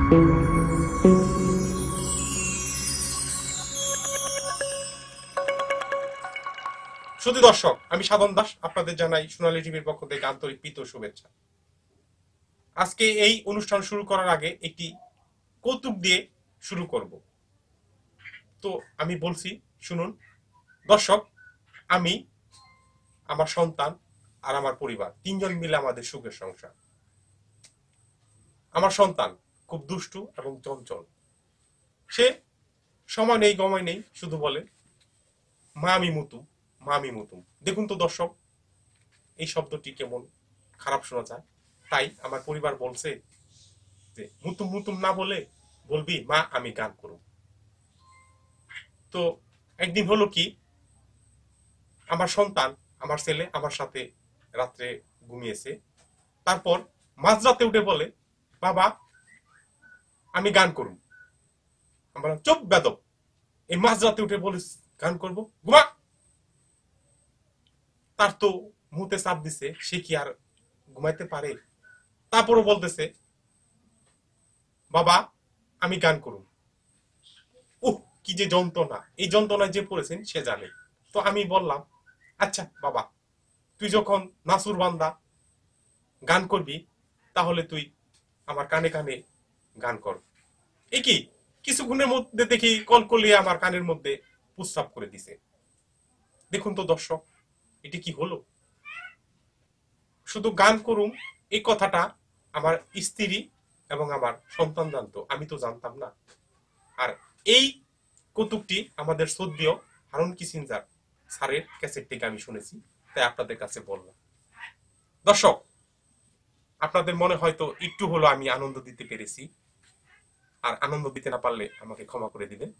শুধু দর্শক, আমি সাধন দাস আপনাদের জানাই সোনালী টিভির পক্ষ থেকে আন্তরিক প্রীতি ও শুভেচ্ছা। আজকে এই অনুষ্ঠান শুরু করার আগে একটি কৌতুক দিয়ে শুরু করব। তো আমি বলছি, শুনুন দর্শক। আমি, আমার সন্তান আর আমার পরিবার, তিনজন মিলে আমাদের সুখের সংসার। আমার সন্তান খুব দুষ্টু এবং চঞ্চল। সে সময় নেই গময় নেই, শুধু বলে মা আমি মুতুম, মা আমি মুতুম। দেখুন তো দর্শক, এই শব্দটি কেমন খারাপ শোনা যায়। তাই আমার পরিবার বলছে যে মুতুম মুতুম না বলে বলবি মা আমি গান করব। তো একদিন হলো কি, আমার সন্তান, আমার ছেলে আমার সাথে রাত্রে ঘুমিয়েছে। তারপর মাঝরাতে উঠে বলে বাবা আমি গান করব। আমরা চুপ বেদব, এই মাঝরাতে উঠে বলিস গান করব, ঘুমা। তার তো মুহূর্তে চাপ দিছে, সে কি আর ঘুমাইতে পারে? তারপরও বলতেছে বাবা আমি গান করব। উহ, কি যে যন্ত্রণা! এই যন্ত্রণায় যে পড়েছেন সে জানে। তো আমি বললাম আচ্ছা বাবা, তুই যখন নাসুর বান্দা গান করবি, তাহলে তুই আমার কানে কানে গান কর। এ কি, কিছুক্ষণের মধ্যে দেখি কলকলিয়ে আমার কানের মধ্যে প্রস্রাব করে দিছে। দেখুন তো দর্শক, এটি কি হলো? শুধু গান করুম এই কথাটা আমার স্ত্রী এবং আমার সন্তান জানতো, আমি তো জানতাম না। আর এই কৌতুকটি আমাদের শ্রদ্ধেয় হারুন কিসিঞ্জার স্যারের ক্যাসেট থেকে আমি শুনেছি, তাই আপনাদের কাছে বললাম। দর্শক, আপনাদের মনে হয়তো একটু হলো আমি আনন্দ দিতে পেরেছি, আর আনন্দ দিতে না পারলে আমাকে ক্ষমা করে দিবেন।